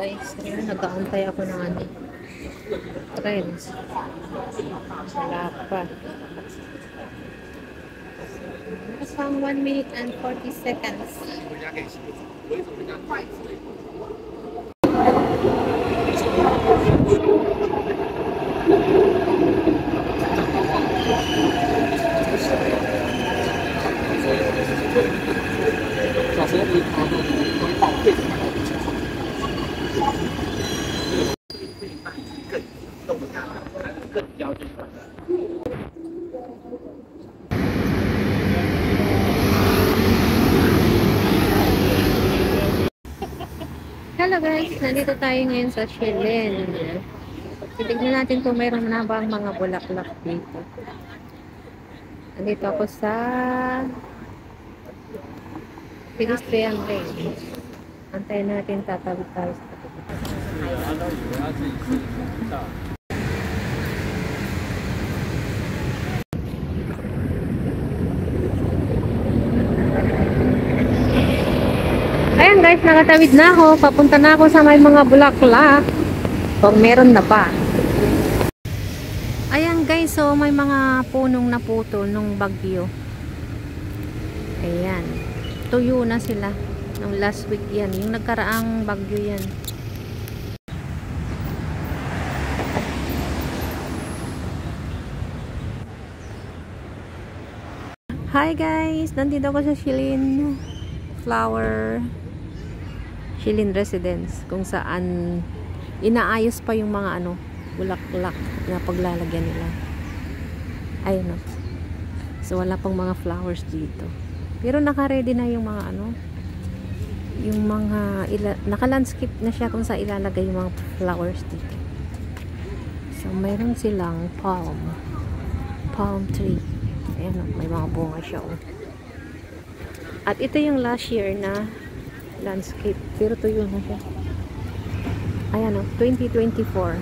guys. Nag-aantay ako ng ano. Trends. Wala pa. Pang 1 minute and 40 seconds. Hello guys, nandito tayo ngayon sa Shilin. Titignan natin kung mayroon na ba ang mga bulaklak dito. Nandito ako sa pedestrian lane. Antayin natin, tatawid tayo sa ayan guys, nakatawid na ako. Papunta na ako sa may mga bulaklak. Kung meron na pa. Ayan guys, so may mga punong naputol nung bagyo. Ayan. Tuyo na sila. Nung last week yan. Yung nagkaraang bagyo yan. Hi guys! Nandito ako sa Shilin Shilin Residence, kung saan inaayos pa yung mga bulaklak na paglalagyan nila. Ayun o. So wala pang mga flowers dito. Pero naka-ready na yung mga yung mga naka-landscape na siya kung saan ilalagay yung mga flowers dito. So mayroon silang palm tree. Ayan o, may mga bunga siya o. At ito yung last year na landscape. Pero tuyo na siya. Ayan o, 2024.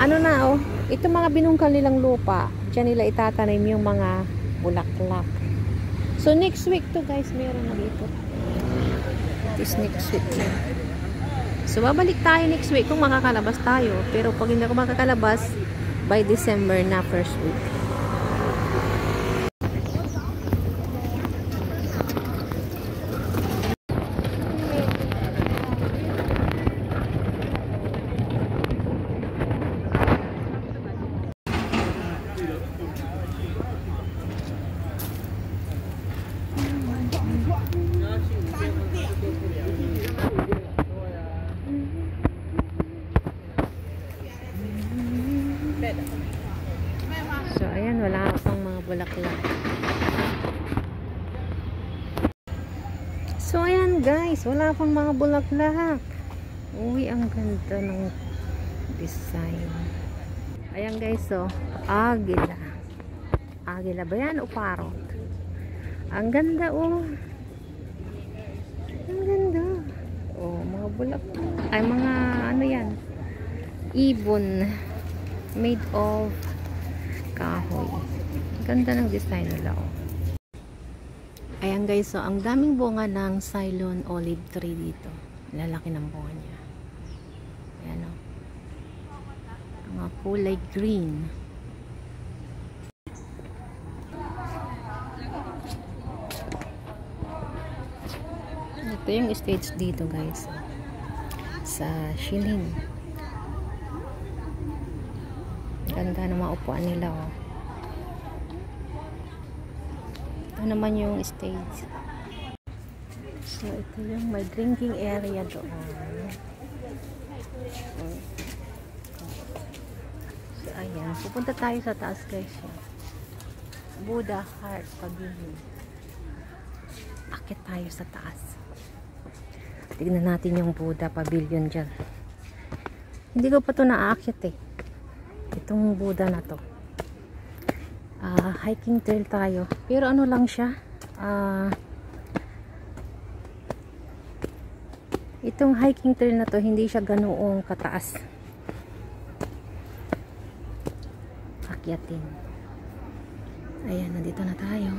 Ano na o, ito mga binungkal nilang lupa. Diyan nila itatanim yung mga bulaklak. So next week to guys, meron na dito. This next week. So babalik tayo next week kung makakalabas tayo. Pero pag hindi ako makakalabas, by December na first week. So ayan, wala pang mga bulaklak. So ayan guys, wala pang mga bulaklak. Uy, ang ganda ng design. Ayan guys, so agila. Agila ba yan o parot? Ang ganda oh. Ang ganda. Oh, mga bulaklak. Ay, mga yan. Ibon. Made of kahoy. Ganda ng design nila oh. Ayan guys, so ang daming bunga ng Ceylon olive tree dito. Lalaki ng bunga niya. Ayan oh. Mga kulay green. Ito yung stage dito guys. Sa Shilin. Ganda ng mga upuan nila oh. Ito naman yung stage. So ito yung may drinking area doon. So ayan, pupunta tayo sa taas guys. Buddha Heart Pavilion. Akit tayo sa taas. Tignan natin yung Buddha Pavilion dyan. Hindi ko pa ito naaakit eh. Itong Buddha na to. Hiking trail tayo. Pero ano lang siya. Itong hiking trail na to, hindi siya ganoong kataas. Akyatin. Ayan, nandito na tayo.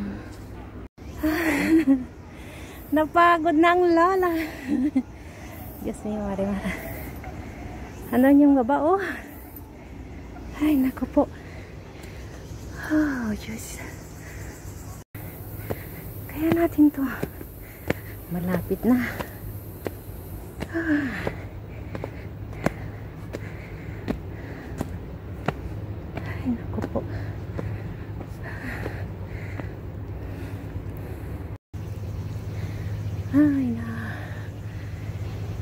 Napagod na ang lola. Diyos niyo, Marimar. Ano yung baba, oh? Ay, naku po. Oh, Diyos. Kaya natin to. Malapit na. Ay, naku po. Ay, na.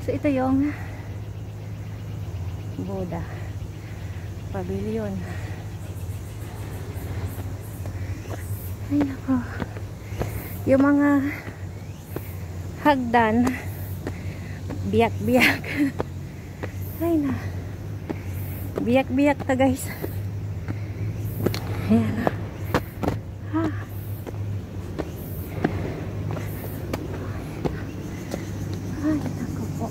So, ito yung Buddha Pavilion. Ay, naku. Yung mga hagdan, biyak-biyak. Ay, na. Biyak-biyak ta, guys. Ayan na. Ha. Ay, naku po.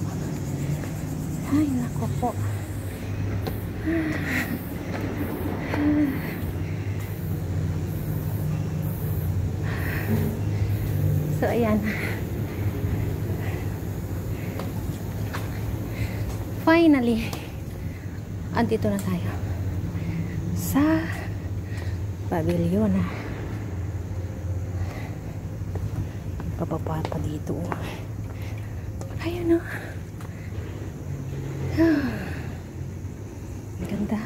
Ay, naku po. So, ayan. Finally, andito na tayo sa pavilion. Pababa pa dito. Ayun, oh. Ganda.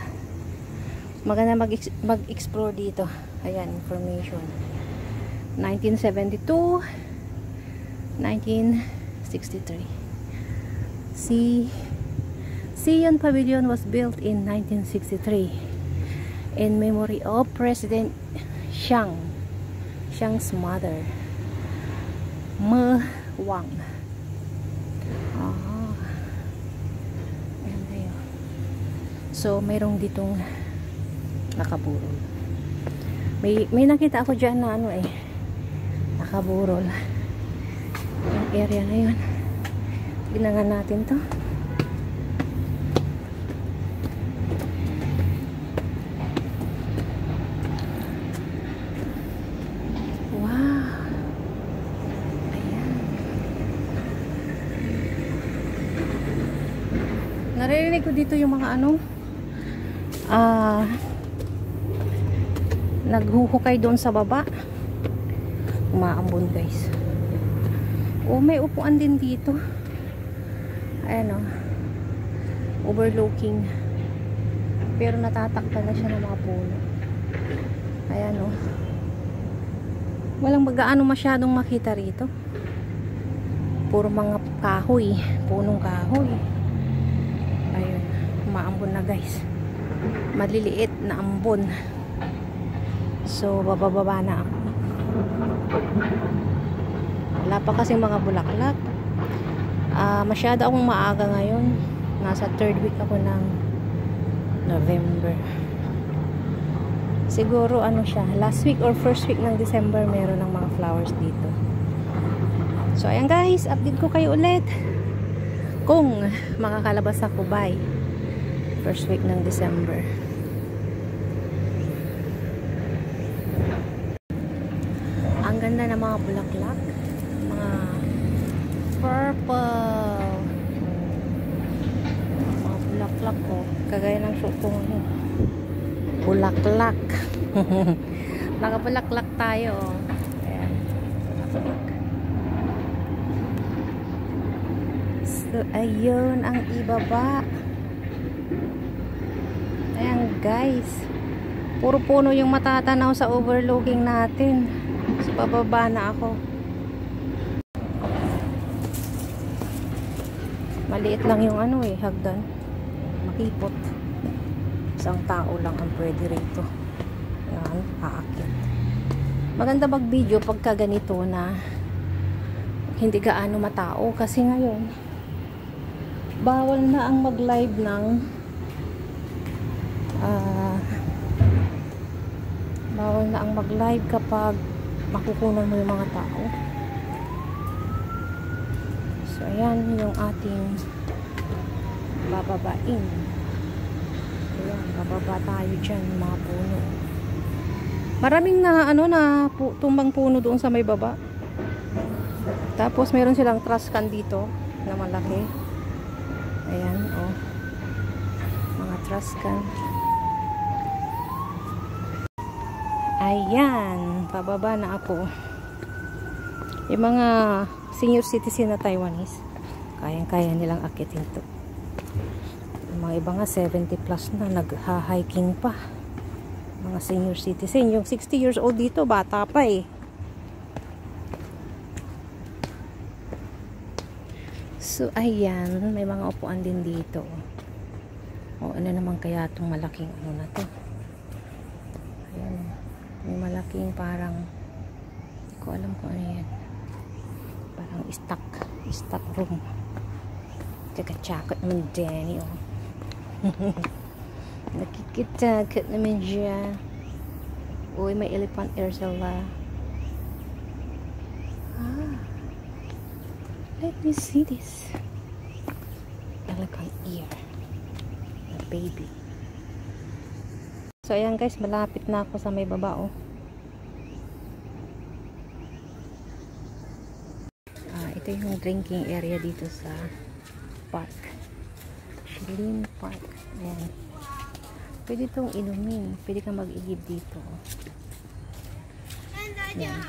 Maganda mag-explore dito. Ayan, information. 1972, 1963. Sion Pavilion was built in 1963 in memory of President Chiang's mother, Me Wang. So, mayroong ditong nakaburol. May nakita ako dyan na ano eh, nakaburol. Yung area na yun. Ginangan natin to. Wow. Ayan. Naririnig ko dito yung mga ano, naghuhukay doon sa baba. Umaambon, guys. Oh, may upuan din dito. Ayan, oh. Overlooking. Pero natatakpan na siya ng mga puno. Ayan, oh. Walang magaano masyadong makita rito. Puro mga kahoy. Punong kahoy. Ayun. Umaambon na, guys. Maliliit na ambon. So, bababa na ako. Wala pa kasi mga bulaklak. Masyado akong maaga ngayon. Nasa 3rd week ako ng November. Siguro ano siya, last week or 1st week ng December meron ng mga flowers dito. So, ayan guys, update ko kayo ulit kung makakalabas ako by 1st week ng December. Ang ganda ng mga bulaklak, mga purple, mga bulaklak ko, kagaya ng shoot ko ngayon. Bulaklak. Nakabulaklak tayo. Ayan. So, ayun ang ibaba. Ayan guys, puro puno yung matatanaw sa overlooking natin. So, bababa na ako. Maliit lang yung ano eh, hagdan. Makipot. Isang tao lang ang pwede rito. Ayan, aakyat. Maganda mag-video pagka ganito na hindi gaano matao. Kasi ngayon, bawal na ang mag-live ng bawal na ang mag-live kapag makukunan mo yung mga tao. So, ayan yung ating bababain. Ayan, bababa tayo dyan, mga puno. Maraming na, tumbang puno doon sa may baba. Tapos, meron silang trash can dito na malaki. Ayan, oh. Mga trash can. Ayan, pababa na ako. Yung mga senior citizen na Taiwanese, kayang-kaya nilang akitin to. Yung mga iba nga 70 plus na, nagha-hiking pa. Mga senior citizen. Yung 60 years old dito, bata pa eh. So, ayan, may mga upuan din dito. O, ano naman kaya itong malaking ano na to? Ayan, may malaking parang, hindi ko alam kung ano yan. Parang stock room. Kakachakot naman Danny, oh. Nakikitakot naman siya. Uy, may elephant ear sila. Let me see this. Elephant ear. A baby. So, ayan guys, malapit na ako sa may baba, oh. Ito yung drinking area dito sa park. Shilin Park. Ayan. Pwede itong inumin. Pwede kang mag-igib dito. Ayan.